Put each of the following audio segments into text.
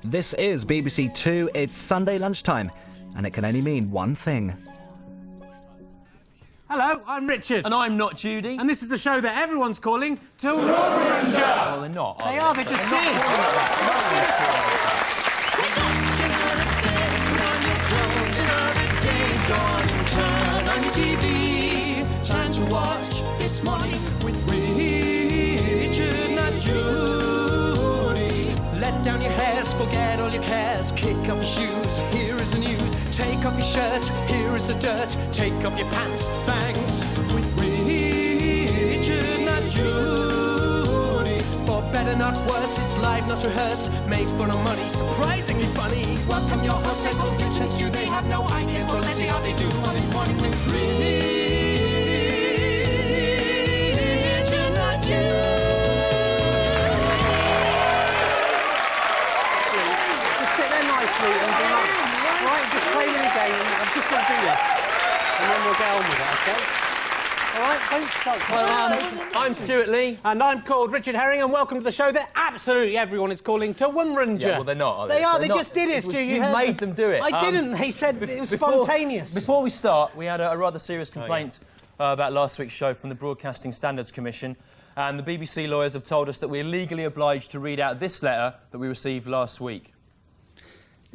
This is BBC Two. It's Sunday lunchtime, and it can only mean one thing. Hello, I'm Richard. And I'm not Judy. And this is the show that everyone's calling TMWRNJ. Well, they're not. They are, they just did. Time to watch This Morning with Richard and Judy. Let down your hairs, forget all your cares. Kick off your shoes, here is the news. Take off your shirt, here is the dirt. Take off your pants, thanks. With Richard and Judy. For better, not worse, it's live, not rehearsed. Made for no money, surprisingly funny. Welcome your hosts, they don't pictures, do they have no idea? So let's see how they do on This Morning with Richard. Right, just play me the game. I'm just going to do this, and then we'll get on with it, OK? All right, don't start. Well, I'm Stewart Lee. And I'm called Richard Herring, and welcome to the show that absolutely everyone is calling TMWRNJ. Yeah, well, they're not, are they? They are, So they not, just did it, Stu. You made them do it. I didn't. They said it was spontaneous. Before we start, we had a rather serious complaint about last week's show from the Broadcasting Standards Commission, and the BBC lawyers have told us that we're legally obliged to read out this letter that we received last week.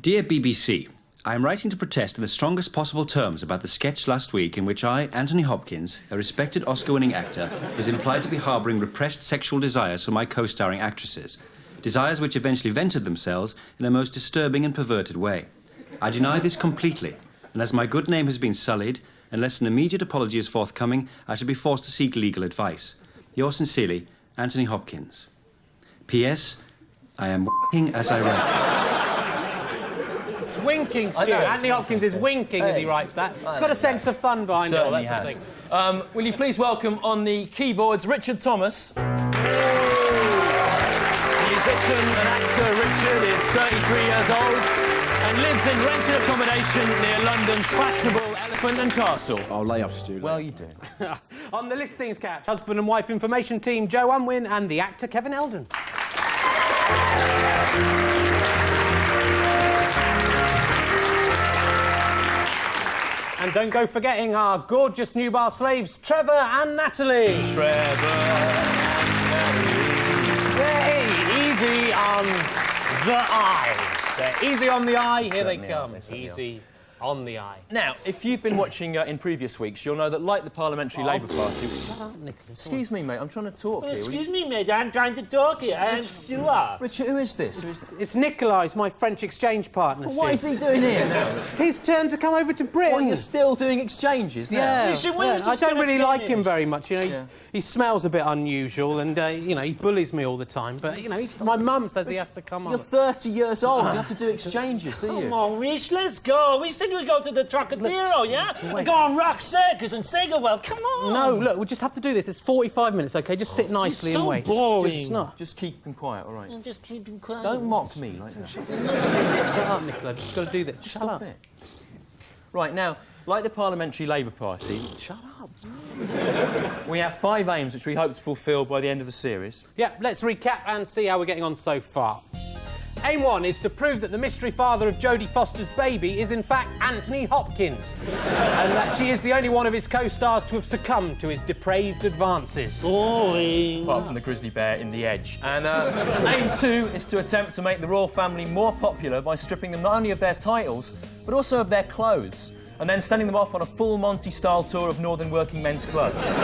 Dear BBC, I am writing to protest in the strongest possible terms about the sketch last week in which I, Anthony Hopkins, a respected Oscar-winning actor, was implied to be harbouring repressed sexual desires for my co-starring actresses. Desires which eventually vented themselves in a most disturbing and perverted way. I deny this completely, and as my good name has been sullied, unless an immediate apology is forthcoming, I shall be forced to seek legal advice. Yours sincerely, Anthony Hopkins. P.S. I am w***ing as I write. It's winking, Stu. Anthony Hopkins is winking as he writes that. It's got a sense of fun behind it all, that's the thing. Will you please welcome on the keyboards Richard Thomas. Musician and actor Richard is 33 years old and lives in rented accommodation near London's fashionable Elephant and Castle. I'll lay off, Stu. Well, you do. On the listings couch, husband and wife information team Joe Unwin and the actor Kevin Eldon. And don't go forgetting our gorgeous new bar slaves, Trevor and Natalie. Trevor and Natalie. They're easy on the eye. They're easy on the eye. Here they come. Easy on the eye. Now, if you've been watching in previous weeks, you'll know that, like the Parliamentary Labour Party... Shut up, Nicholas. Excuse me, mate, I'm trying to talk here. Excuse me, mate, I'm trying to talk here. I'm Stewart. Richard, who is this? It's Nikolai's, my French exchange partner. What is he doing here now? It's his turn to come over to Britain. What, you're still doing exchanges now? Yeah, When's I this don't gonna really like finish? him very much. You know, he smells a bit unusual, and you know, he bullies me all the time. But you know, my mum says he has to come on. You're 30 years old. You have to do exchanges, do you? Come on, Rich, let's go. We said we'd go to the Trocadero, yeah? And go on Rock Circus and Well, come on. No, look, we just have to do this. It's 45 minutes, OK? Just sit nicely and wait. Boring. Just keep them quiet, all right? Just keep him quiet. Don't mock me like that. Shut up, Nicola. I've just got to do this. Shut up. It. Right, now, like the Parliamentary Labour Party... Shut up. We have 5 aims which we hope to fulfil by the end of the series. Yeah, let's recap and see how we're getting on so far. Aim 1 is to prove that the mystery father of Jodie Foster's baby is in fact Anthony Hopkins, and that she is the only one of his co-stars to have succumbed to his depraved advances. Boring. Apart from the grizzly bear in The Edge. And aim 2 is to attempt to make the royal family more popular by stripping them not only of their titles, but also of their clothes, and then sending them off on a full Monty-style tour of northern working men's clubs.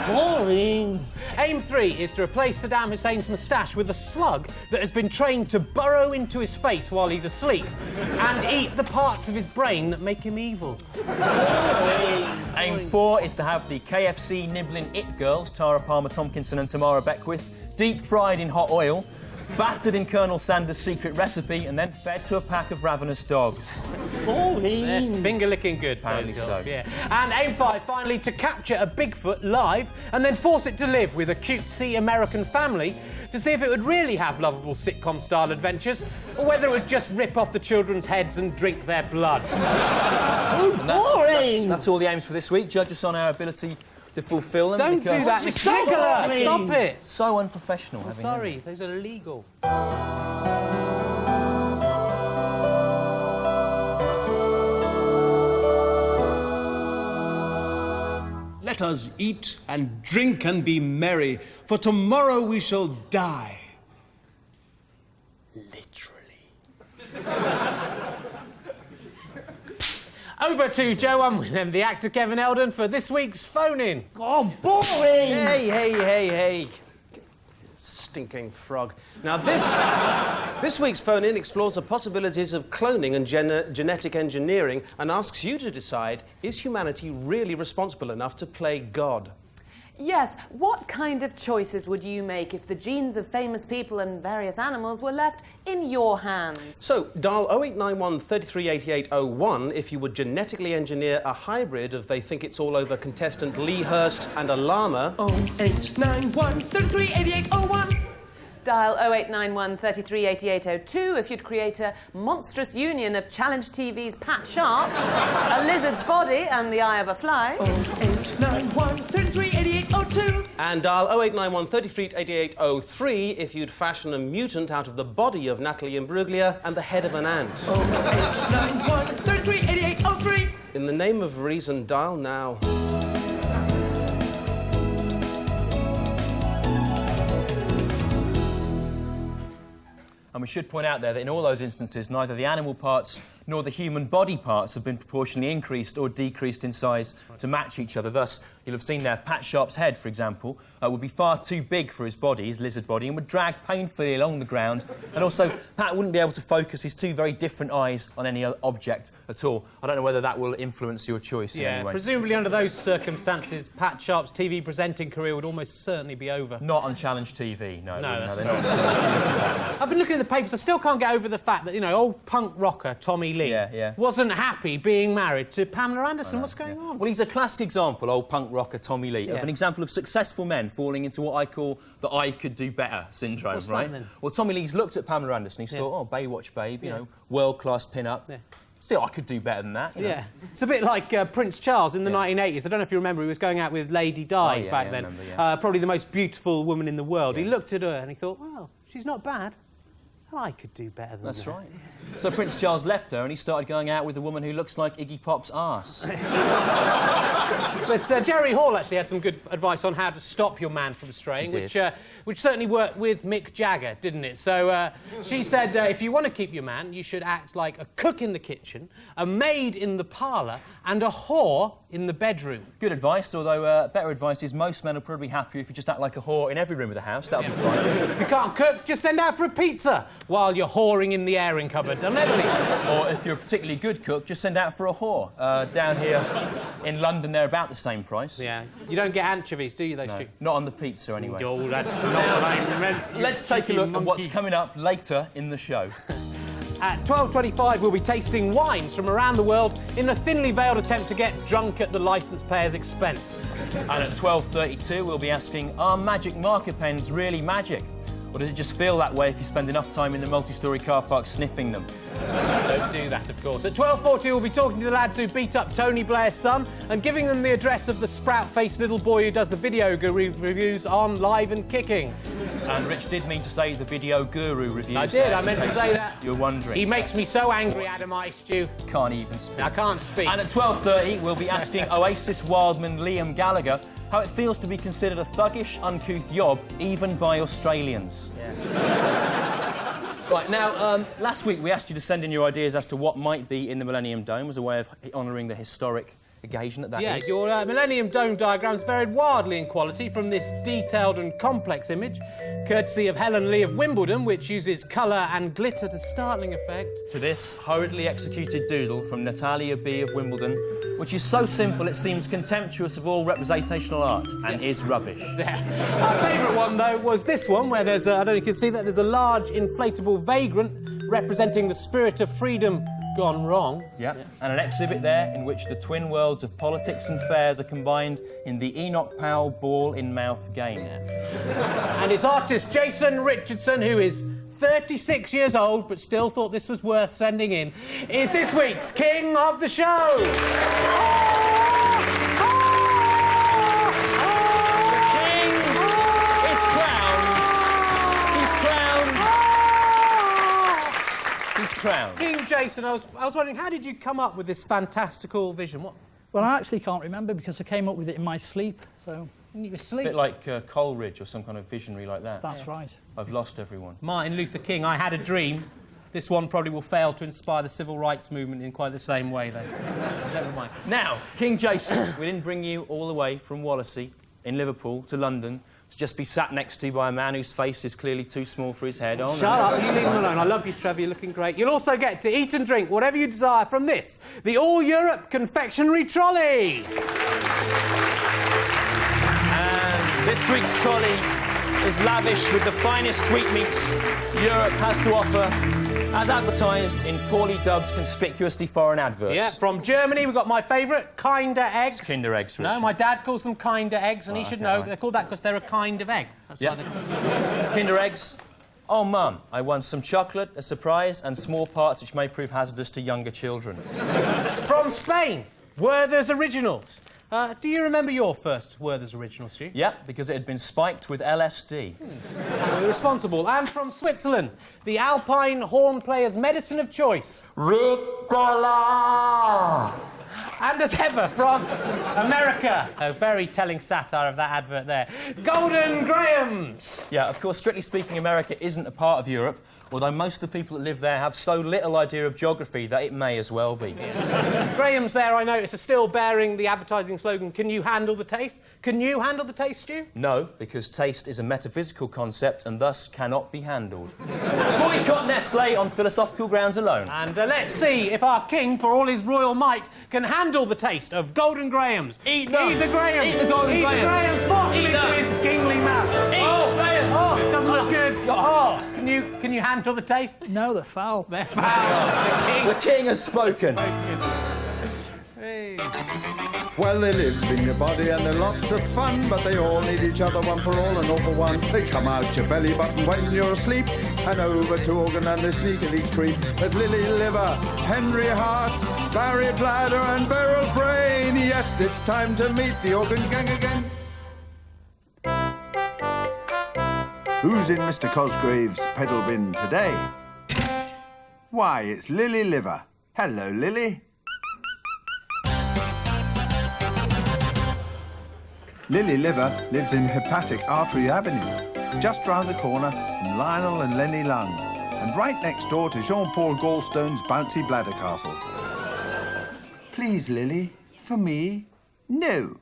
Boring. Aim 3 is to replace Saddam Hussein's moustache with a slug that has been trained to burrow into his face while he's asleep and eat the parts of his brain that make him evil. Aim 4 is to have the KFC nibbling it girls, Tara Palmer-Tomkinson and Tamara Beckwith, deep-fried in hot oil, battered in Colonel Sanders' secret recipe, and then fed to a pack of ravenous dogs. Boring. They're finger-licking good, Apparently those girls, so. yeah. And aim 5, finally, to capture a Bigfoot live and then force it to live with a cutesy American family to see if it would really have lovable sitcom-style adventures or whether it would just rip off the children's heads and drink their blood. Boring. That's all the aims for this week. Judge us on our ability to fulfil them. Don't because do that, It's Mr. so Nicola! boring. Stop it! So unprofessional. I'm having sorry, those are illegal. Let us eat and drink and be merry, for tomorrow we shall die. Over to Joe Unwin and the actor Kevin Eldon for this week's phone-in. Oh, boring! Hey. Stinking frog. Now, this week's phone-in explores the possibilities of cloning and genetic engineering and asks you to decide, is humanity really responsible enough to play God? Yes, what kind of choices would you make if the genes of famous people and various animals were left in your hands? So, dial 0891 338801 if you would genetically engineer a hybrid of They Think It's All Over contestant Lee Hurst and a llama. 0891 338801. Dial 0891 338802 if you'd create a monstrous union of Challenge TV's Pat Sharp, a lizard's body and the eye of a fly. 0891 338802. And dial 0891 338803 if you'd fashion a mutant out of the body of Natalie Imbruglia and the head of an ant. 0891 338803. In the name of reason, dial now. And we should point out there that in all those instances, neither the animal parts nor the human body parts have been proportionally increased or decreased in size to match each other. Thus, you'll have seen there, Pat Sharp's head, for example, would be far too big for his body, his lizard body, and would drag painfully along the ground. And also, Pat wouldn't be able to focus his two very different eyes on any other object at all. I don't know whether that will influence your choice in any way. Presumably under those circumstances, Pat Sharp's TV presenting career would almost certainly be over. Not on Challenge TV, no. No, they're not. I've been looking at the papers. I still can't get over the fact that, you know, old punk rocker Tommy Lee wasn't happy being married to Pamela Anderson. What's going on? Well, he's a classic example, old punk rocker Tommy Lee, of an example of successful men falling into what I call the I could do better syndrome, What's right? that, then? Well, Tommy Lee's looked at Pamela Anderson, he's thought, oh, Baywatch babe, you know, world-class pin-up. Yeah. Still, I could do better than that. You know? It's a bit like Prince Charles in the 1980s. I don't know if you remember, he was going out with Lady Di back then. Remember, probably the most beautiful woman in the world. He looked at her and he thought, well, she's not bad. I could do better than that. That's right. So Prince Charles left her and he started going out with a woman who looks like Iggy Pop's arse. But Jerry Hall actually had some good advice on how to stop your man from straying, which certainly worked with Mick Jagger, didn't it? So she said, if you want to keep your man, you should act like a cook in the kitchen, a maid in the parlour, and a whore in the bedroom. Good advice, although better advice is most men will probably be happier if you just act like a whore in every room of the house. That'll be fine. If you can't cook, just send out for a pizza while you're whoring in the airing cupboard. They'll never leave. Or if you're a particularly good cook, just send out for a whore. Down here in London, they're about the same price. Yeah. You don't get anchovies, do you, those two? Not on the pizza, anyway. Oh, that's not what I meant. Let's take a look at what's coming up later in the show. At 12:25, we'll be tasting wines from around the world in a thinly veiled attempt to get drunk at the licence payer's expense. And at 12:32, we'll be asking, are magic marker pens really magic? Or does it just feel that way if you spend enough time in the multi-storey car park sniffing them? Don't do that, of course. At 12:40, we'll be talking to the lads who beat up Tony Blair's son and giving them the address of the sprout-faced little boy who does the video reviews on Live and Kicking. And Rich did mean to say the video guru reviews. I did, I meant to say that. You're wondering. He makes me so angry, Adam Ice Stew. Can't even speak. I can't speak. And at 12:30, we'll be asking Oasis wildman Liam Gallagher how it feels to be considered a thuggish, uncouth yob, even by Australians. Right, now, last week we asked you to send in your ideas as to what might be in the Millennium Dome as a way of honouring the historic occasion that is. Your Millennium Dome diagrams varied wildly in quality from this detailed and complex image, courtesy of Helen Lee of Wimbledon, which uses colour and glitter to startling effect, to this hurriedly executed doodle from Natalia B of Wimbledon, which is so simple it seems contemptuous of all representational art and is rubbish. Our favourite one, though, was this one, where there's I don't know if you can see that, there's a large inflatable vagrant representing the spirit of freedom gone wrong. Yeah, and an exhibit there in which the twin worlds of politics and fairs are combined in the Enoch Powell ball-in-mouth game. And it's artist Jason Richardson, who is 36 years old but still thought this was worth sending in, is this week's King of the Show! crown. King Jason, I was wondering, how did you come up with this fantastical vision? What? Well, I actually can't remember because I came up with it in my sleep, so... When you were A asleep? bit like Coleridge or some kind of visionary like that. That's right. I've lost everyone. Martin Luther King, I had a dream. This one probably will fail to inspire the civil rights movement in quite the same way, though. Never mind. Now, King Jason, we didn't bring you all the way from Wallasey in Liverpool to London to just be sat next to you by a man whose face is clearly too small for his head. Oh, no. Shut up, you leave him alone. I love you, Trevor, you're looking great. You'll also get to eat and drink whatever you desire from this, the All-Europe Confectionery Trolley. And this week's trolley is lavish with the finest sweetmeats Europe has to offer, as advertised in poorly dubbed, conspicuously foreign adverts. Yeah, from Germany, we've got my favourite, Kinder Eggs. Kinder Eggs, Richard. No, my dad calls them Kinder Eggs, and he should know. right. They're called that because they're a kind of egg. That's why they're called. Kinder Eggs. Oh, Mum, I won some chocolate, a surprise, and small parts which may prove hazardous to younger children. From Spain, Werther's Originals. Do you remember your first Werther's Original, Stu? Yeah, because it had been spiked with LSD. Responsible. And from Switzerland, the Alpine Horn Player's medicine of choice. Ricola! And as ever, from America, a very telling satire of that advert there, Golden Grahams! Yeah, of course, strictly speaking, America isn't a part of Europe, although most of the people that live there have so little idea of geography that it may as well be. Graham's there, I notice, are still bearing the advertising slogan, can you handle the taste? Can you handle the taste, Stu? No, because taste is a metaphysical concept and thus cannot be handled. Boycott Nestlé on philosophical grounds alone. And let's see if our king, for all his royal might, can handle the taste of Golden Grahams. Eat them! Eat the Grahams! Eat the Golden Eat Grahams! the Grahams! Force them Eat into them! his kingly mouth! Eat Oh, Grahams! oh, it doesn't look good. Oh, can you handle the taste? No, they're foul. They're foul. The king has spoken. Hey. Well, they live in your body and they're lots of fun, but they all need each other, one for all and all for one. They come out your belly button when you're asleep, and over to organ and they sneakily creep. At Lily Liver, Henry Hart, Barry Bladder and Beryl Brain. Yes, it's time to meet the organ gang again. Who's in Mr. Cosgrave's pedal bin today? Why, it's Lily Liver. Hello, Lily. Lily Liver lives in Hepatic Artery Avenue, just round the corner from Lionel and Lenny Lung, and right next door to Jean-Paul Gallstone's bouncy bladder castle. Please, Lily, for me, no.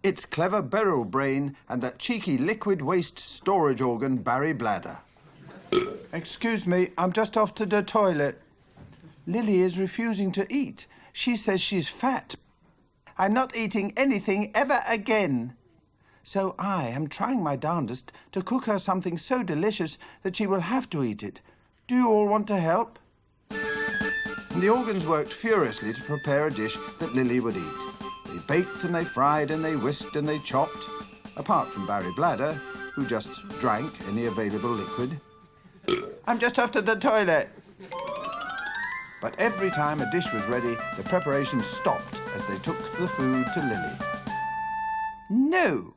It's clever Beryl Brain and that cheeky liquid waste storage organ Barry Bladder. Excuse me, I'm just off to the toilet. Lily is refusing to eat. She says she's fat. I'm not eating anything ever again. So I am trying my darndest to cook her something so delicious that she will have to eat it. Do you all want to help? The organs worked furiously to prepare a dish that Lily would eat. They baked and they fried and they whisked and they chopped, apart from Barry Bladder, who just drank any available liquid. I'm just off to the toilet. But every time a dish was ready, the preparations stopped as they took the food to Lily. No!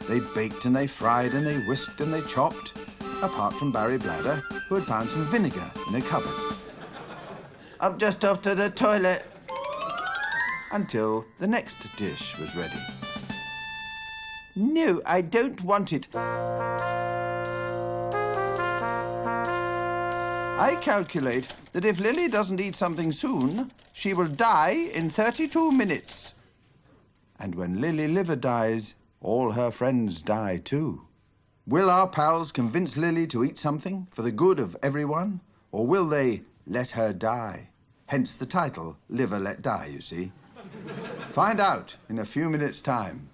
They baked and they fried and they whisked and they chopped, apart from Barry Bladder, who had found some vinegar in a cupboard. I'm just off to the toilet. Until the next dish was ready. No, I don't want it. I calculate that if Lily doesn't eat something soon, she will die in 32 minutes. And when Lily Liver dies, all her friends die too. Will our pals convince Lily to eat something for the good of everyone? Or will they let her die? Hence the title, Liver Let Die, you see. Find out in a few minutes' time.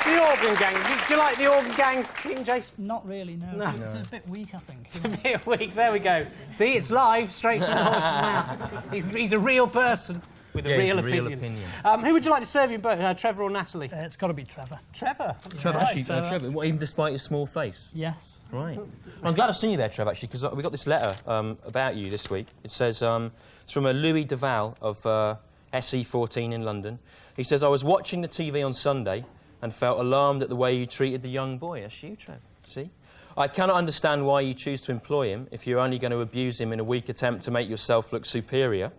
The organ gang. Do you like the organ gang, King Jason? Not really, no. It's a bit weak, I think. It's a bit weak. There we go. See, it's live, straight from the horse's mouth. He's a real person with a real opinion. Who would you like to serve you both, Trevor or Natalie? It's got to be Trevor. Trevor? Trevor, Right, actually, so, Trevor, what, even despite his small face? Yes. Right. Well, I'm glad I've seen you there, Trev, actually, because we got this letter about you this week. It says, it's from a Louis Duval of SE14 in London. He says, I was watching the TV on Sunday and felt alarmed at the way you treated the young boy. That's you, Trev. See? I cannot understand why you choose to employ him if you're only going to abuse him in a weak attempt to make yourself look superior.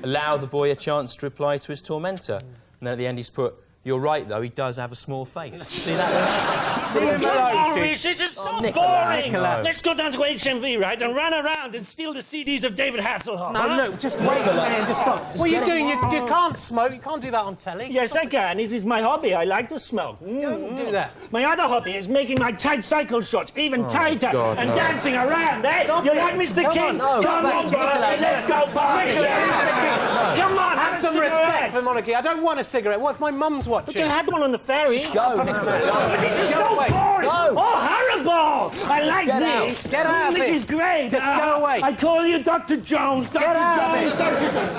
Allow the boy a chance to reply to his tormentor. And then at the end he's put, you're right, though, he does have a small face. See that? Come on, Rich, this is so boring. Let's go down to HMV, right, and run around and steal the CDs of David Hasselhoff. No, look, just wait a minute, just stop. What are you doing? You can't smoke, you can't do that on telly. Yes, I can. It is my hobby. I like to smoke. Don't do that. My other hobby is making my tight cycle shorts even tighter and dancing around, eh? Stop You it. like Mr. King? No, Come on, boy, let's go party. Come on, have some respect for monarchy. I don't want a cigarette. What if my mum's watching? But you had one on the ferry. Go, Nicola. But this is so boring. Go. Oh, horrible. I like this. Get out of This it. is great. Just go away. I call you Dr. Jones. Dr. Jones.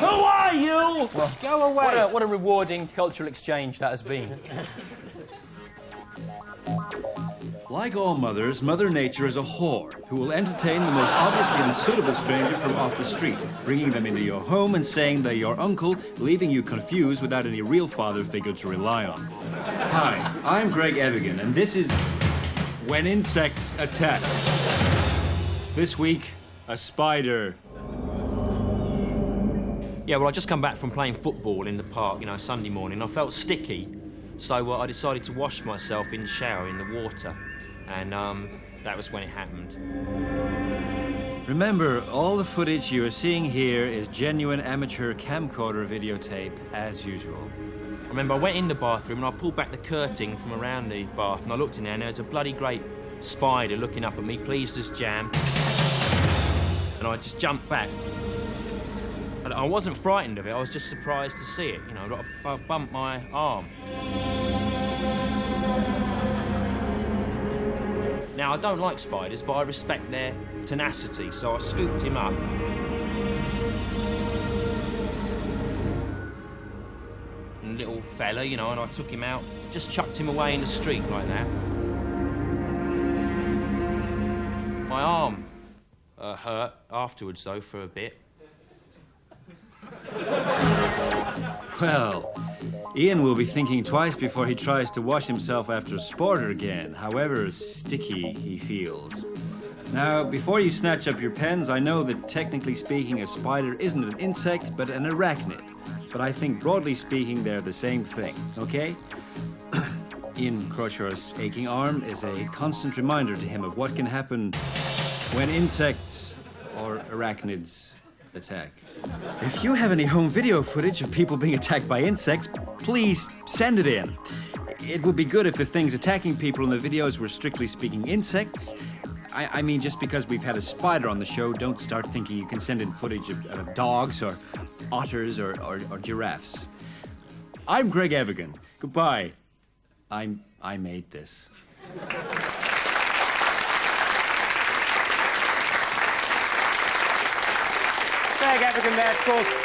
Who are you? Well, go away. What a rewarding cultural exchange that has been. Like all mothers, Mother Nature is a whore who will entertain the most obviously unsuitable stranger from off the street, bringing them into your home and saying they're your uncle, leaving you confused without any real father figure to rely on. Hi, I'm Greg Evigan, and this is When Insects Attack. This week, a spider. Yeah, well, I just come back from playing football in the park, Sunday morning. I felt sticky, so I decided to wash myself in the shower in the water. And that was when it happened. Remember, all the footage you are seeing here is genuine amateur camcorder videotape, as usual. I remember I went in the bathroom and I pulled back the curtain from around the bath and I looked in there and there was a bloody great spider looking up at me, pleased as jam. And I just jumped back. And I wasn't frightened of it, I was just surprised to see it. I bumped my arm. Now, I don't like spiders, but I respect their tenacity, so I scooped him up. And little fella, and I took him out, just chucked him away in the street like that. My arm hurt afterwards, though, for a bit. Well, Ian will be thinking twice before he tries to wash himself after a sporter again, however sticky he feels. Now, before you snatch up your pens, I know that technically speaking a spider isn't an insect, but an arachnid. But I think broadly speaking they're the same thing, okay? Ian Croshaw's aching arm is a constant reminder to him of what can happen when insects or arachnids attack. If you have any home video footage of people being attacked by insects, please send it in. It would be good if the things attacking people in the videos were strictly speaking insects. I mean, just because we've had a spider on the show, don't start thinking you can send in footage of dogs or otters or giraffes. I'm Greg Evigan. Goodbye. I made this. Greg Evigan there, of course.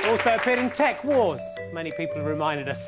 Also appeared in Tech Wars. Many people have reminded us.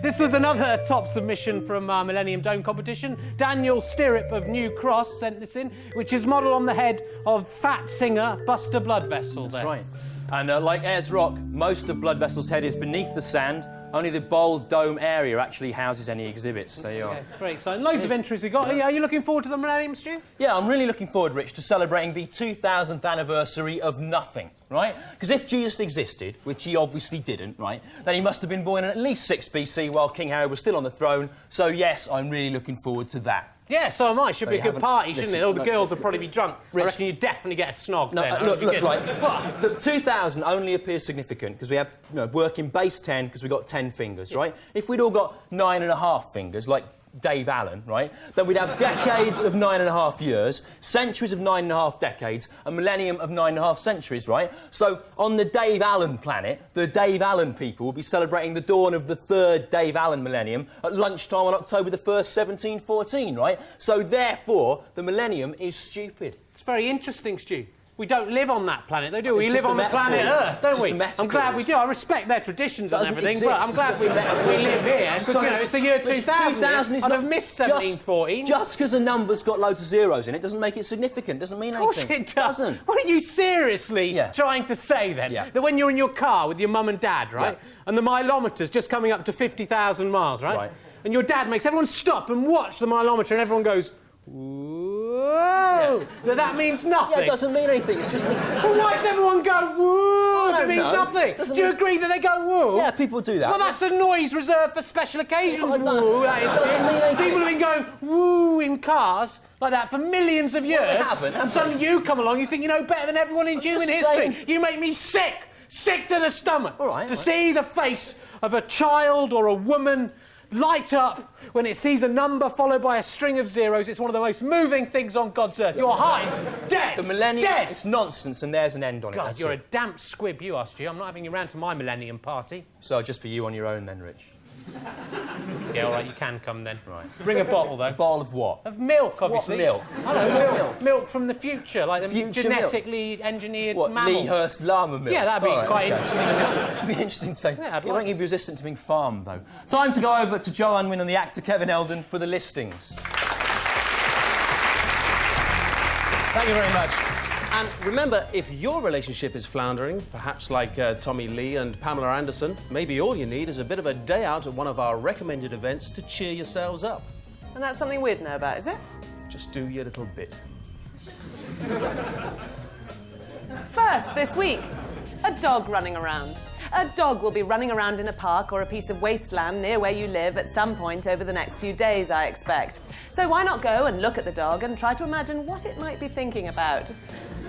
This was another top submission from our Millennium Dome competition. Daniel Stirrup of New Cross sent this in, which is modelled on the head of fat singer Buster Bloodvessel. That's right. And like Ayers Rock, most of Bloodvessel's head is beneath the sand. Only the bold dome area actually houses any exhibits. There you are. Okay, it's very exciting. Loads of entries we got. Are you looking forward to the Millennium, Stu? Yeah, I'm really looking forward, Rich, to celebrating the 2000th anniversary of nothing, right? Because if Jesus existed, which he obviously didn't, right, then he must have been born in at least 6 BC while King Herod was still on the throne. So, yes, I'm really looking forward to that. Yeah, so am I. Should be a good party, shouldn't it? All the girls will probably be drunk. Rich, I reckon you'd definitely get a snog then. Look, right. The 2000 only appears significant because we have working base 10 because we've got 10 fingers, right? If we'd all got 9.5 fingers, like Dave Allen, right, then we'd have decades of 9.5 years, centuries of 9.5 decades, a millennium of 9.5 centuries, right? So on the Dave Allen planet, the Dave Allen people will be celebrating the dawn of the 3rd Dave Allen millennium at lunchtime on October the 1st, 1714, right? So therefore, the millennium is stupid. It's very interesting, Stu. We don't live on that planet, though, do we? It's We just live a on the metaphor. planet Earth, don't Just we? a metaphor. I'm glad we do. I respect their traditions and Doesn't everything, exist. but I'm It's glad just a metaphor. we live here. Because, you know, it's the year 2000. 2000 is I'd not have missed 1714. Just because a number's got loads of zeros in it doesn't make it significant. Doesn't mean anything. Of course it does. Doesn't. What are you seriously trying to say, then? Yeah. That when you're in your car with your mum and dad, right, and the mileometer's just coming up to 50,000 miles, right? And your dad makes everyone stop and watch the mileometer and everyone goes, whoa! That means nothing. Yeah, it doesn't mean anything. It's just... Well, why does everyone go, whoa, if it means nothing? Doesn't Do you mean- agree that they go, whoa? Yeah, people do that. Well, that's a noise reserved for special occasions, woo. That is doesn't mean anything. People have been going, woo, in cars like that for millions of years. Well, they haven't, and suddenly you come along, you think you know better than everyone in human just history. saying- You make me sick to the stomach. All right, to see the face of a child or a woman light up when it sees a number followed by a string of zeros. It's one of the most moving things on God's earth. Your heart is dead. The millennium, dead. it's nonsense, and there's an end on it. God, That's you're it. a damp squib, you are, Stu. I'm not having you round to my millennium party. So just for you on your own then, Rich. Yeah, all right, you can come then. Right. Bring a bottle, though. A bottle of what? Of milk, obviously. What milk? I don't know, milk. Milk from the future, like the Future genetically engineered What, mammal. Lee Hurst llama milk? Yeah, that'd be All right, quite okay. interesting. It'd be interesting to say. Yeah, I'd you like think he'd be resistant to being farmed, though. Time to go over to Joe Unwin and the actor Kevin Eldon for the listings. Thank you very much. And remember, if your relationship is floundering, perhaps like Tommy Lee and Pamela Anderson, maybe all you need is a bit of a day out at one of our recommended events to cheer yourselves up. And that's something we'd know about, is it? Just do your little bit. First, this week, a dog running around. A dog will be running around in a park or a piece of wasteland near where you live at some point over the next few days, I expect. So why not go and look at the dog and try to imagine what it might be thinking about?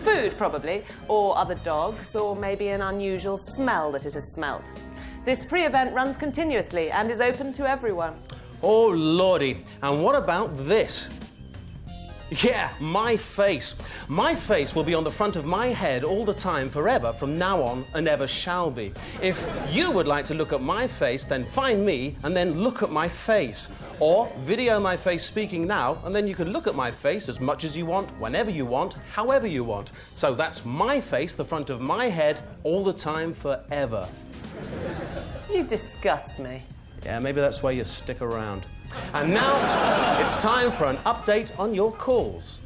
Food, probably, or other dogs, or maybe an unusual smell that it has smelt. This free event runs continuously and is open to everyone. Oh, lordy. And what about this? Yeah, my face. My face will be on the front of my head all the time, forever, from now on, and ever shall be. If you would like to look at my face, then find me and then look at my face. Or video my face speaking now, and then you can look at my face as much as you want, whenever you want, however you want. So that's my face, the front of my head, all the time, forever. You disgust me. Yeah, maybe that's why you stick around. And now it's time for an update on your calls.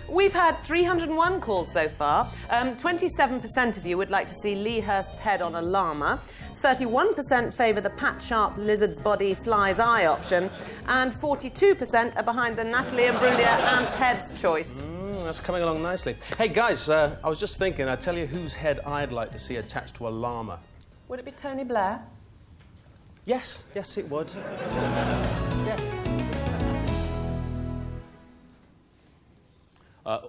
We've had 301 calls so far. 27% of you would like to see Lee Hurst's head on a llama. 31% favour the Pat Sharp lizard's body fly's eye option. And 42% are behind the Natalie Imbruglia ant's head's choice. That's coming along nicely. Hey, guys, I was just thinking, I'd tell you whose head I'd like to see attached to a llama. Would it be Tony Blair? Yes, yes, it would. Yes.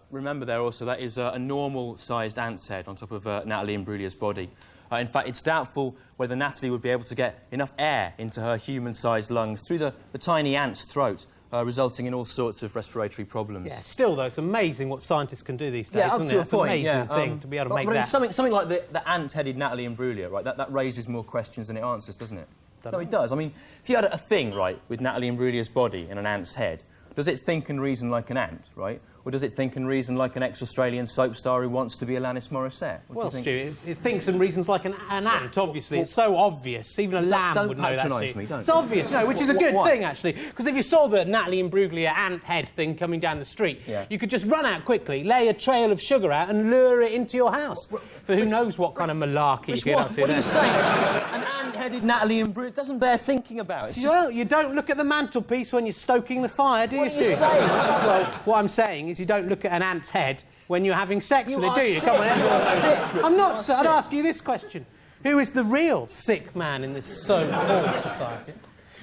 Remember there also, that is a normal-sized ant's head on top of Natalie Imbruglia's body. In fact, it's doubtful whether Natalie would be able to get enough air into her human-sized lungs through the tiny ant's throat, resulting in all sorts of respiratory problems. Yeah, still, though, it's amazing what scientists can do these days, Yeah, up isn't to it? a It's point, an amazing yeah. thing to be able to make that. Something like the ant-headed Natalie Imbruglia, right, that raises more questions than it answers, doesn't it? No, it does. I mean, if you had a thing, right, with Natalie Imbriglia's body in an ant's head, does it think and reason like an ant, right? Or does it think and reason like an ex-Australian soap star who wants to be Alanis Morissette? Well, Stu, it thinks and reasons like an ant, obviously. It's so obvious. Even a lamb would know that, Stu. Don't patronise me, don't. It's obvious, you know, which is a good thing, actually. Because if you saw the Natalie Imbruglia ant head thing coming down the street, you could just run out quickly, lay a trail of sugar out and lure it into your house. For who knows what kind of malarkey you get up to. What are you saying? An ant-headed Natalie Imbruglia doesn't bear thinking about. It's Well, you don't look at the mantelpiece when you're stoking the fire, do you, Stu? What are you saying? Well, what I'm saying is you don't look at an ant's head when you're having sex with it, do you? sick. Come on, everyone knows Sick. that. I'm not. You are I'd ask you this question. Who is the real sick man in this so-called society?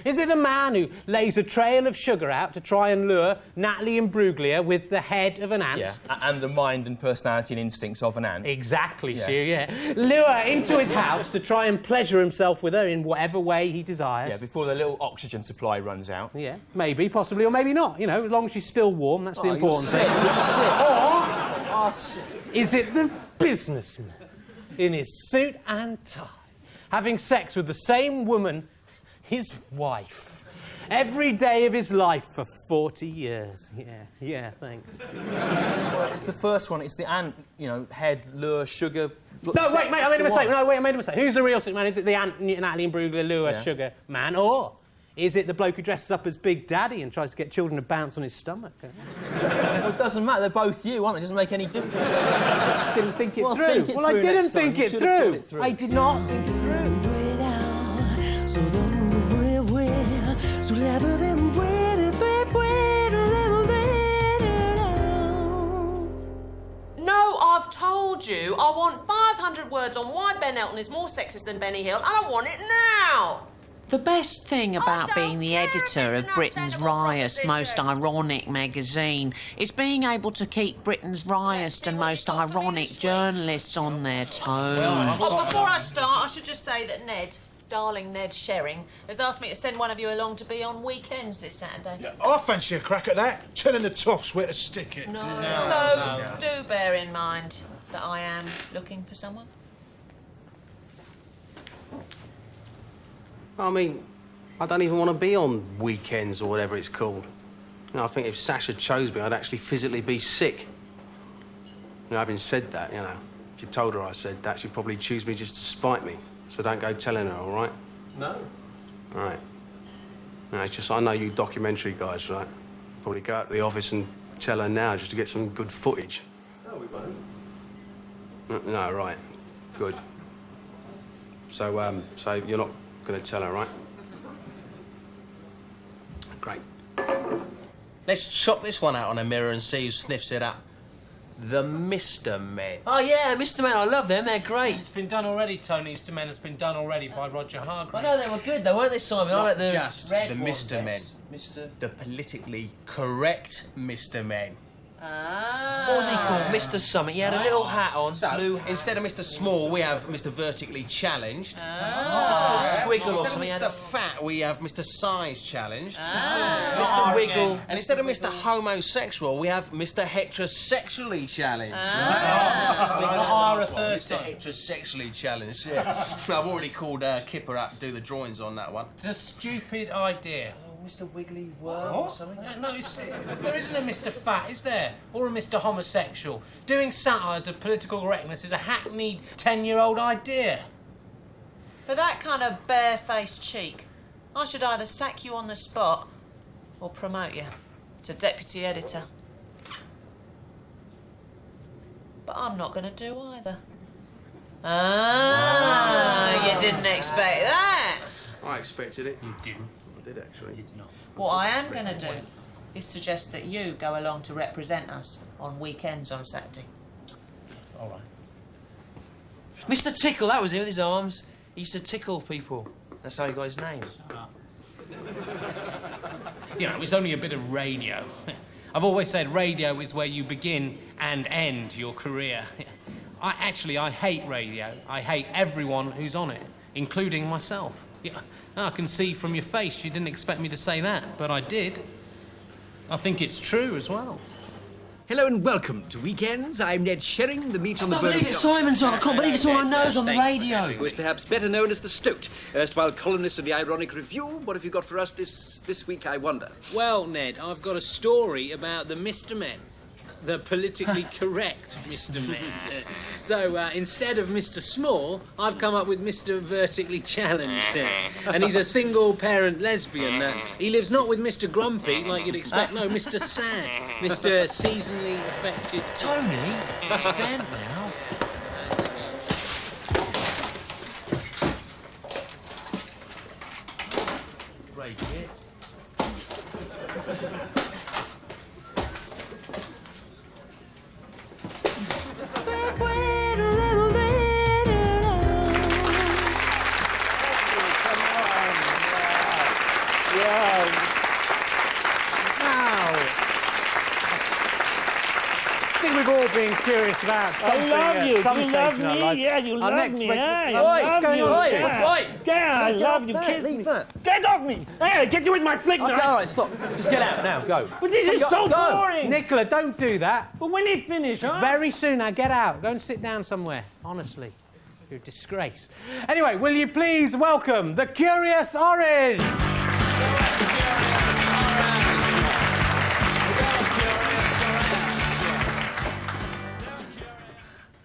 Is it the man who lays a trail of sugar out to try and lure Natalie Imbruglia with the head of an ant? Yeah, and the mind and personality and instincts of an ant. Exactly, Stu, yeah. Lure her into his house to try and pleasure himself with her in whatever way he desires. Yeah, before the little oxygen supply runs out. Yeah, maybe, possibly, or maybe not. You know, as long as she's still warm, that's the important thing. You're sick. Or is it the businessman in his suit and tie having sex with the same woman, his wife? Every day of his life for 40 years. Yeah, thanks. Well, it's the first one. It's the ant, you know, head, lure, sugar... No, wait, mate, I made a mistake. No, wait, I made a mistake. Who's the real sick man? Is it the ant, Natalie Imbruglia, lure, sugar man, or is it the bloke who dresses up as Big Daddy and tries to get children to bounce on his stomach? Well, it doesn't matter. They're both you, aren't they? It doesn't make any difference. Didn't think it Well, through. think it Well, through I didn't next time. think You it should have through. thought it through. I did not think it through. No, I've told you. I want 500 words on why Ben Elton is more sexist than Benny Hill, and I want it now. The best thing about being the editor of Britain's Riot's most ironic magazine is being able to keep Britain's Riot's and most ironic journalists on their toes. Oh, before I start, I should just say that Ned, darling Ned Sherring, has asked me to send one of you along to be on weekends this Saturday. Yeah, I fancy a crack at that. Telling the toffs where to stick it. So, do bear in mind that I am looking for someone. I mean, I don't even want to be on weekends or whatever it's called. You know, I think if Sasha chose me, I'd actually physically be sick. You know, having said that, you know, if you told her I said that, she'd probably choose me just to spite me. So don't go telling her, all right? No. All right. No, it's just, I know you documentary guys, right? Probably go out to the office and tell her now just to get some good footage. No, we won't. No, right. Good. So, so you're not going to tell her, right? Great. Let's chop this one out on a mirror and see who sniffs it up. The Mr. Men. Oh, yeah, Mr. Men, I love them. They're great. It's been done already, Tony. Mr. Men has been done already by Roger Hargreaves. I know they were good, though, weren't they, Simon? I Not like the just red the one Mr. Men. best. Mr. The politically correct Mr. Men. What was he called? Mr. Summit. He had a little hat on. So, blue hat. instead of Mr. Small, we have Mr. Vertically Challenged. Squiggle or Instead something. of Mr. Fat, we have Mr. Size Challenged. Mr. Wiggle. And instead of Mr. Homosexual, we have Mr. Heterosexually Challenged. Mr. Heterosexually Challenged, yeah. I've already called Kipper up to do the drawings on that one. It's a stupid idea. Mr. Wiggly Worm or something? No, there isn't a Mr. Fat, is there? Or a Mr. Homosexual. Doing satires of political correctness is a hackneyed 10-year-old idea. For that kind of barefaced cheek, I should either sack you on the spot or promote you to deputy editor. But I'm not going to do either. You didn't expect that. I expected it. You didn't. I did, actually. What I am going to do is suggest that you go along to represent us on weekends on Saturday. All right. Mr. Tickle, that was him with his arms. He used to tickle people. That's how he got his name. You know, it's only a bit of radio. I've always said radio is where you begin and end your career. I hate radio. I hate everyone who's on it, including myself. Yeah, I can see from your face you didn't expect me to say that, but I did. I think it's true as well. Hello and welcome to Weekends. I'm Ned Sherring, the meat on the I bone. believe it's Simon's on. I can't believe it's all I know is on the radio. Who is perhaps better known as the Stoat, erstwhile columnist of the Ironic Review. What have you got for us this week, I wonder? Well, Ned, I've got a story about the Mr. Men. The politically correct Mr. Men. So instead of Mr. Small, I've come up with Mr. Vertically Challenged. And he's a single-parent lesbian. He lives not with Mr. Grumpy, like you'd expect, no, Mr. Sad, Mr. Seasonally affected... Tony, that's Ben now. Great bit. I think we've all been curious about something. I love you. Some You stage love in our me. life. Yeah, you Our love next me. break- Yeah, Oi, I love what's you. going on? Yeah, I love you. that, Kiss leave me. that. Get off me. Hey, get you with my flick Okay, knife. all right, stop. Just get out now. Go. But this is so boring. Nicola, don't do that. But when it finish, huh? Very soon, now get out. Go and sit down somewhere. Honestly, you're a disgrace. Anyway, will you please welcome the Curious Orange?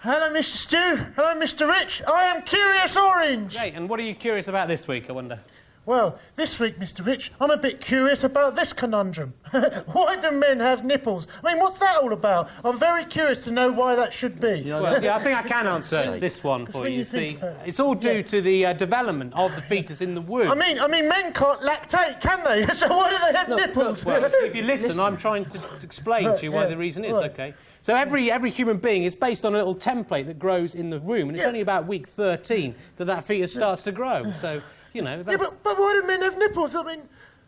Hello, Mr. Stew. Hello, Mr. Rich. I am Curious Orange. Great, and what are you curious about this week, I wonder? Well, this week, Mr. Rich, I'm a bit curious about this conundrum. Why do men have nipples? I mean, what's that all about? I'm very curious to know why that should be. Well, yeah, I think I can answer this one for you. See, it's all due to the development of the fetus in the womb. I mean, men can't lactate, can they? So why do they have nipples? Well, if you listen, I'm trying to explain to you why the reason is, OK? So every human being is based on a little template that grows in the womb, and it's only about week 13 that fetus starts to grow. So, you know... That's... Yeah, but why do men have nipples? I mean,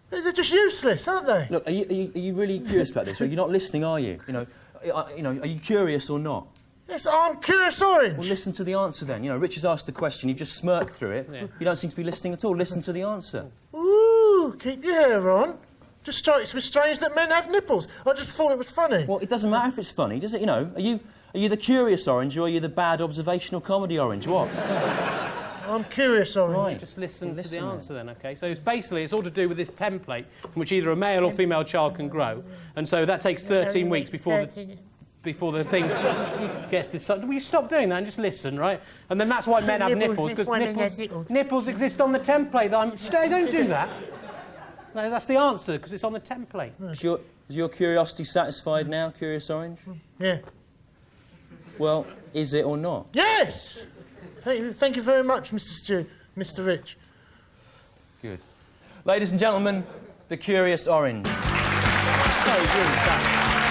they're just useless, aren't they? Look, are you really curious about this? Or you're not listening, are you? You know, are you curious or not? Yes, I'm Curious Orange. Well, listen to the answer then. You know, Rich has asked the question, you just smirked through it. Yeah. You don't seem to be listening at all. Listen to the answer. Ooh, keep your hair on. Just strikes me strange that men have nipples. I just thought it was funny. Well, it doesn't matter if it's funny, does it? You know, are you the Curious Orange or are you the bad observational comedy Orange? What? I'm Curious Orange. Right. Just listen to the answer then, OK? So it's all to do with this template from which either a male or female child can grow. And so that takes 13 weeks before the thing gets decided. Will you stop doing that and just listen, right? And then that's why men have nipples, because nipples exist on the template. Don't do that. No, that's the answer, because it's on the template. Is your curiosity satisfied now, Curious Orange? Yeah. Well, is it or not? Yes! Thank you very much, Mr. Stew, Mr. Rich. Good. Ladies and gentlemen, the Curious Orange. So rude,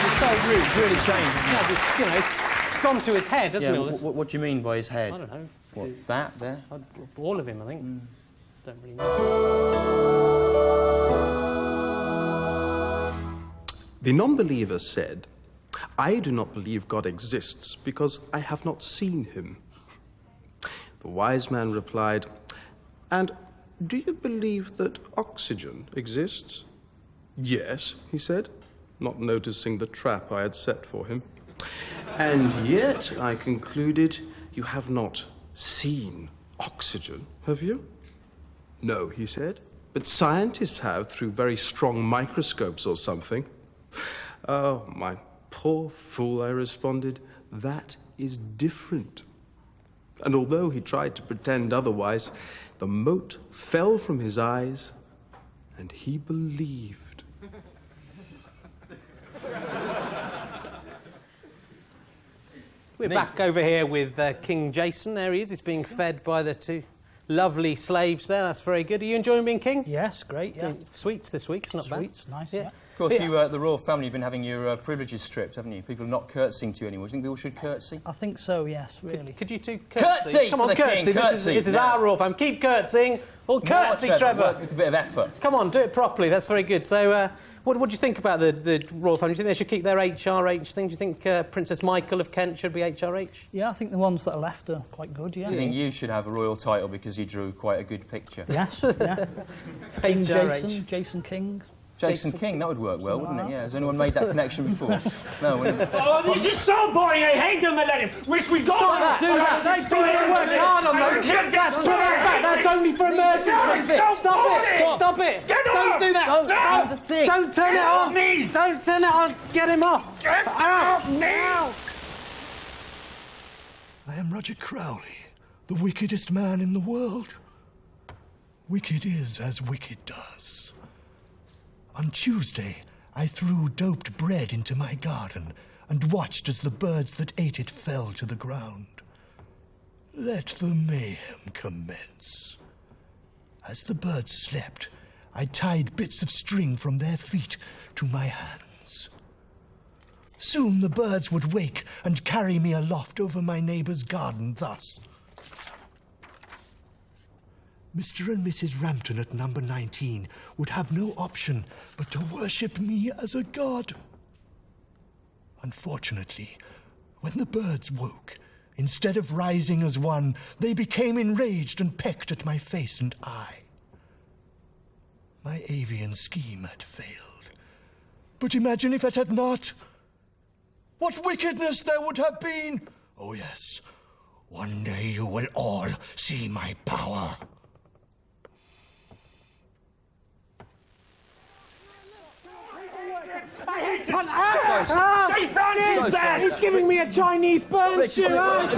it's so rude. It's really changed. It's gone to his head, hasn't it? What do you mean by his head? I don't know. What, that there? All of him, I think. Don't really know. The non-believer said, "I do not believe God exists because I have not seen him." The wise man replied, "And do you believe that oxygen exists?" "Yes," he said, not noticing the trap I had set for him. "And yet," I concluded, "you have not seen oxygen, have you?" "No," he said, "but scientists have through very strong microscopes or something." "Oh, my poor fool," I responded, "that is different." And although he tried to pretend otherwise, the mote fell from his eyes, and he believed. We're back over here with King Jason. There he is. He's being fed by the two lovely slaves there. That's very good. Are you enjoying being king? Yes, great, yeah. Sweets this week. It's not bad. Sweets, nice, yeah. Of course, you, the royal family, have been having your privileges stripped, haven't you? People are not curtsying to you anymore. Do you think people should curtsy? I think so, yes, really. Could you two curtsy? Come on, curtsy. This is our royal family. Keep curtsying. Well, curtsy, Trevor. With a bit of effort. Come on, do it properly. That's very good. So, what do you think about the royal family? Do you think they should keep their HRH thing? Do you think Princess Michael of Kent should be HRH? Yeah, I think the ones that are left are quite good, yeah. I think you should have a royal title because you drew quite a good picture. Yes, yeah. King Jason King. Jason King, that would work well, wouldn't it? Yeah. Has anyone made that connection before? No, wouldn't it? Oh, this is so boring. I hate the millennium. Wish we got Stop that. Do that. Those people that work hard on those. That's only for emergencies. Stop it. Stop it. Don't do that. Don't turn it on. Don't turn it on. Get him off. Get off me. I am Roger Crowley, the wickedest man in the world. Wicked is as wicked does. On Tuesday, I threw doped bread into my garden and watched as the birds that ate it fell to the ground. Let the mayhem commence. As the birds slept, I tied bits of string from their feet to my hands. Soon the birds would wake and carry me aloft over my neighbor's garden thus. Mr. and Mrs. Rampton at number 19 would have no option but to worship me as a god. Unfortunately, when the birds woke, instead of rising as one, they became enraged and pecked at my face and eye. My avian scheme had failed. But imagine if it had not. What wickedness there would have been! Oh yes, one day you will all see my power. hate it! Francis best! He's giving me a Chinese burn, Stu! Go to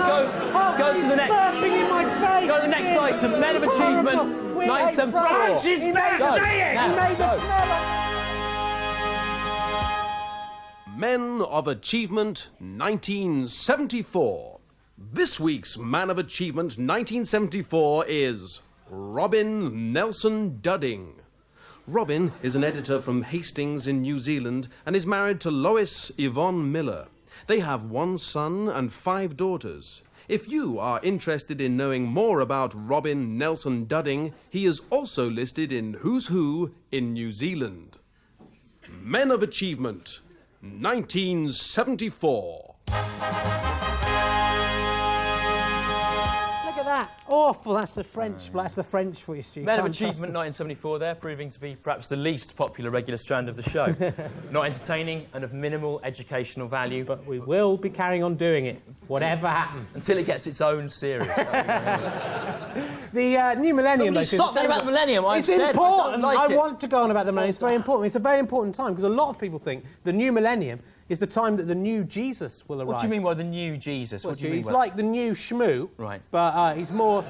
the next. Burping in my face! Go to the next item. Men of Achievement, 1974. Francis best! Say it! He made the smell. Men of Achievement 1974. This week's Man of Achievement 1974 is Robin Nelson Dudding. Robin is an editor from Hastings in New Zealand and is married to Lois Yvonne Miller. They have 1 son and 5 daughters. If you are interested in knowing more about Robin Nelson Dudding, he is also listed in Who's Who in New Zealand. Men of Achievement 1974. Look at that. Awful. That's the French. That's the French for you, Stu. Men of Achievement 1974 there, proving to be perhaps the least popular regular strand of the show. Not entertaining and of minimal educational value. But we will be carrying on doing it, whatever happens. Until it gets its own series. The new millennium... No, stop that about the millennium. It's important. I want to go on about the millennium. It's very important. It's a very important time because a lot of people think the new millennium is the time that the new Jesus will arrive. What do you mean by the new Jesus? What do you mean he's by like the new Shmoo, right? But he's more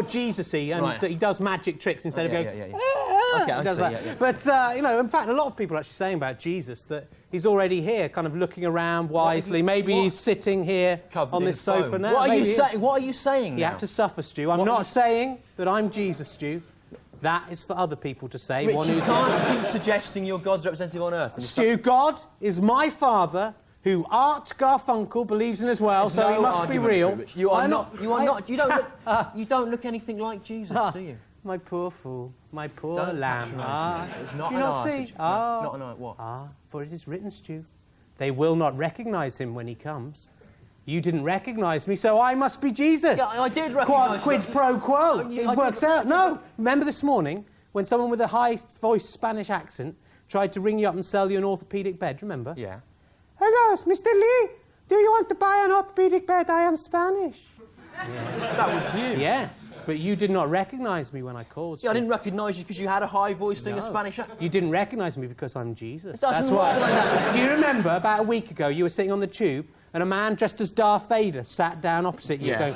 Jesus-y, and he does magic tricks instead of going... Okay, I see. But, you know, in fact, a lot of people are actually saying about Jesus that he's already here, kind of looking around wisely. Maybe he's sitting here on this sofa now. What are you saying now? You have to suffer, Stu. I'm not saying that I'm Jesus, Stu. That is for other people to say. Rich, you can't keep suggesting you're God's representative on Earth. Stu, God is my father, who Art Garfunkel believes in as well, so he must be real. You are not. You are not. You don't look anything like Jesus, do you? My poor fool, my poor don't lamb. It's not do you not see? Not an what? For it is written, Stu, they will not recognise him when he comes. You didn't recognise me, so I must be Jesus. Yeah, I did recognise you. Quid pro quo. It works out. No, remember this morning when someone with a high-voiced Spanish accent tried to ring you up and sell you an orthopaedic bed, remember? Yeah. Hello, Mr. Lee. Do you want to buy an orthopaedic bed? I am Spanish. Yeah. That was you. Yes, but you did not recognise me when I called. Yeah, I didn't recognise you because you had a high voice doing a Spanish accent. You didn't recognise me because I'm Jesus. That's why. Like that. Do you remember about a week ago you were sitting on the tube and a man dressed as Darth Vader sat down opposite you going...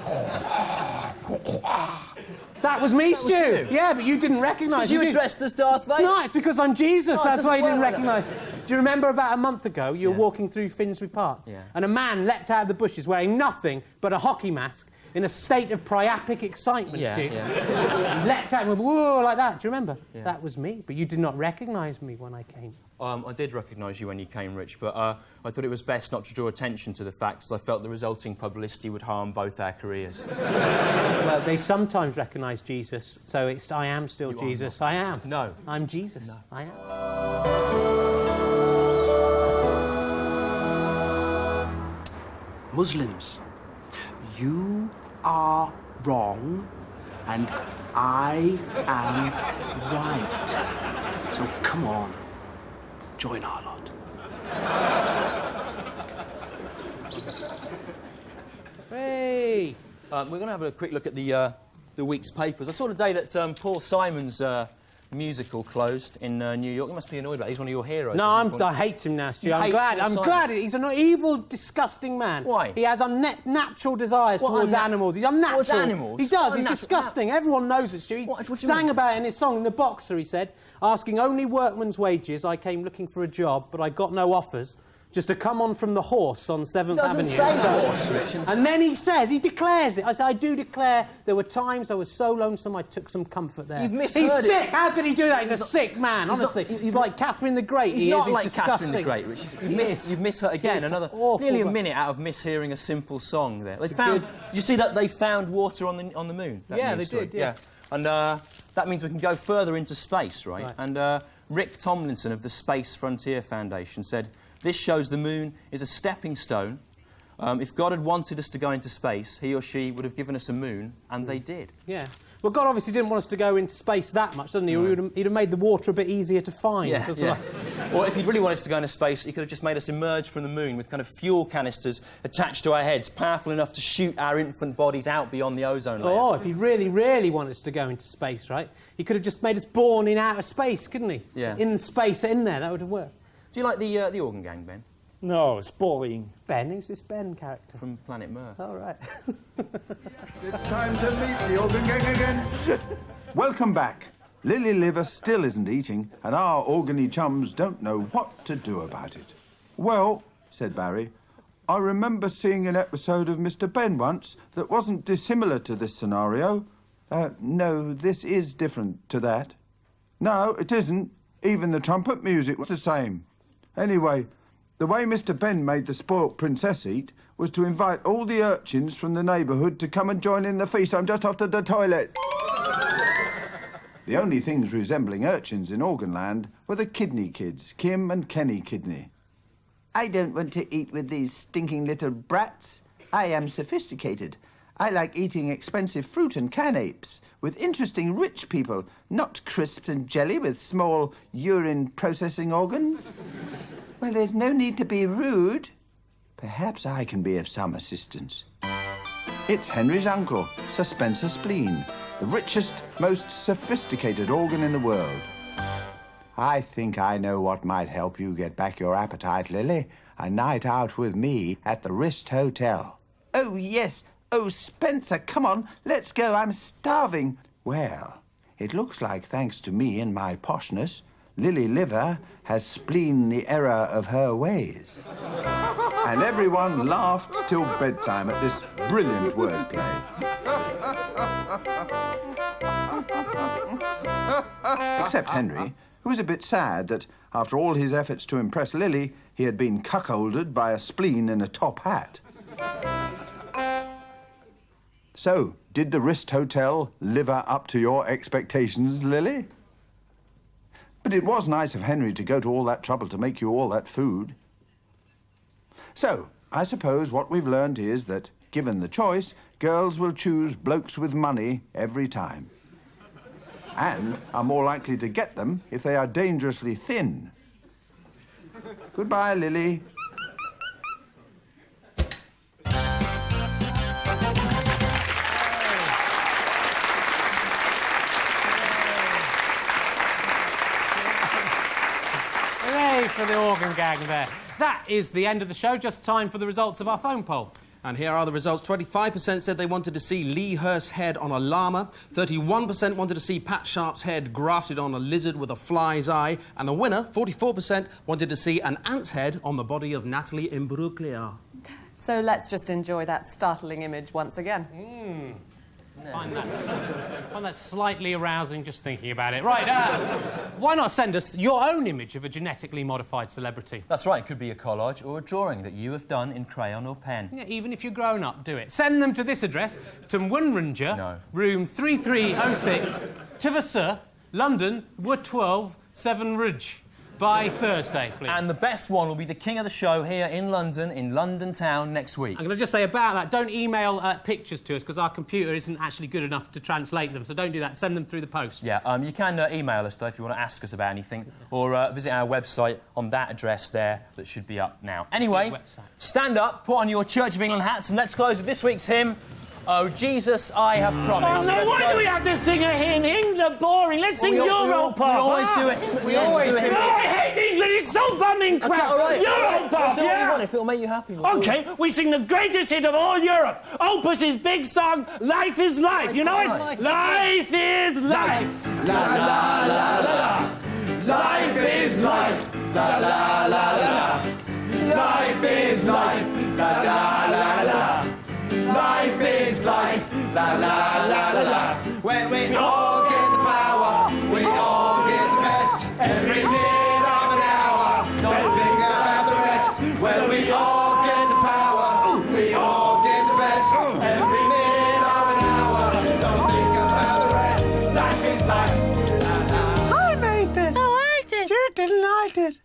That was me, Stu. Yeah, but you didn't recognise me. You were dressed as Darth Vader. It's not. It's because I'm Jesus. That's why you didn't recognise me. Do you remember about a month ago you were walking through Finsbury Park and a man leapt out of the bushes wearing nothing but a hockey mask in a state of priapic excitement, Stu. He leapt out and went, whoa, like that. Do you remember? Yeah. That was me. But you did not recognise me when I came. I did recognise you when you came, Rich, but I thought it was best not to draw attention to the fact, as I felt the resulting publicity would harm both our careers. Well, they sometimes recognise Jesus, so I am still Jesus. I am. No. I'm Jesus. No. I am. Muslims, you are wrong and I am right. So come on. Join our lot. Hey! We're going to have a quick look at the week's papers. I saw today that Paul Simon's musical closed in New York. You must be annoyed about it. He's one of your heroes. No, I hate him now, Stu. I'm glad. He's an evil, disgusting man. Why? He has unnatural desires towards animals. He's unnatural. Towards animals? He does. He's disgusting. Everyone knows it, Stu. He sang about it in his song, In the Boxer, he said, asking only workman's wages. I came looking for a job, but I got no offers. Just to come on from the horse on 7th Avenue. Doesn't say horse, Rich. And then he declares it. I say, I do declare there were times I was so lonesome I took some comfort there. You've misheard He's sick. How could he do that? He's a sick man, honestly. He's like Catherine the Great. He's not like Catherine the Great, Rich. You've misheard again. Nearly a minute out of mishearing a simple song there. They found. Did you see that they found water on the moon? Yeah, they did. Yeah. And that means we can go further into space, right? And Rick Tomlinson of the Space Frontier Foundation said, "This shows the moon is a stepping stone. If God had wanted us to go into space, he or she would have given us a moon, and they did." Yeah. Well, God obviously didn't want us to go into space that much, doesn't he? No. Or he'd have made the water a bit easier to find. Yeah. Or if he'd really wanted us to go into space, he could have just made us emerge from the moon with kind of fuel canisters attached to our heads, powerful enough to shoot our infant bodies out beyond the ozone layer. Oh, if he really, really wanted us to go into space, right? He could have just made us born in outer space, couldn't he? Yeah. In space, in there, that would have worked. Do you like the organ gang, Ben? No, it's boring. Ben? Who's this Ben character? From Planet Mirth. All right. It's time to meet the organ gang again. Welcome back. Lily Liver still isn't eating, and our organy chums don't know what to do about it. Well, said Barry, I remember seeing an episode of Mr. Ben once that wasn't dissimilar to this scenario. No, this is different to that. No, it isn't. Even the trumpet music was the same. Anyway, the way Mr. Ben made the spoilt princess eat was to invite all the urchins from the neighbourhood to come and join in the feast. I'm just off to the toilet. The only things resembling urchins in Organland were the Kidney kids, Kim and Kenny Kidney. I don't want to eat with these stinking little brats. I am sophisticated. I like eating expensive fruit and canapes with interesting rich people, not crisps and jelly with small urine processing organs. Well, there's no need to be rude. Perhaps I can be of some assistance. It's Henry's uncle, Sir Spencer Spleen, the richest, most sophisticated organ in the world. I think I know what might help you get back your appetite, Lily. A night out with me at the Wrist Hotel. Oh, yes. Oh, Spencer, come on. Let's go. I'm starving. Well, it looks like, thanks to me and my poshness, Lily Liver has spleen the error of her ways. And everyone laughed till bedtime at this brilliant wordplay. Except Henry, who was a bit sad that, after all his efforts to impress Lily, he had been cuckolded by a spleen in a top hat. So, did the Wrist Hotel live up to your expectations, Lily? But it was nice of Henry to go to all that trouble to make you all that food. So, I suppose what we've learned is that, given the choice, girls will choose blokes with money every time. And are more likely to get them if they are dangerously thin. Goodbye, Lily. Hooray for the organ gang there. That is the end of the show. Just time for the results of our phone poll. And here are the results. 25% said they wanted to see Lee Hurst's head on a llama. 31% wanted to see Pat Sharp's head grafted on a lizard with a fly's eye. And the winner, 44%, wanted to see an ant's head on the body of Natalie Imbruglia. So let's just enjoy that startling image once again. I find that slightly arousing just thinking about it. Right, why not send us your own image of a genetically modified celebrity? That's right, it could be a collage or a drawing that you have done in crayon or pen. Yeah, even if you're grown up, do it. Send them to this address, TMWRNJ, room 3306, Tivasur, London, Wood 12, 7 Ridge. By Thursday, please. And the best one will be the king of the show here in London town next week. I'm going to just say about that, don't email pictures to us because our computer isn't actually good enough to translate them, so don't do that. Send them through the post. Yeah, you can email us, though, if you want to ask us about anything, or visit our website on that address there that should be up now. Anyway, stand up, put on your Church of England hats, and let's close with this week's hymn, Oh, Jesus, I have promised. Oh, no, why do we have to sing a hymn? Hymns are boring. Let's sing Europop. We always do it. We always do it. No, I hate English. It's so bumming crap. Okay, Europop, do what you want if it'll make you happy. OK, we sing the greatest hit of all Europe. Opus's big song, Life is Life. You know it? Life is life. La, la, la, la. Life is life. La, la, la, la. Life is life. La, la, la, la. Life is life, la la la la la. When we all get the power, we all get the best. Every minute of an hour, don't think about the rest. When we all get the power, we all get the best. Every minute of an hour, don't think about the rest. Life is life, la la. I made this. Oh, I did. You didn't, I did.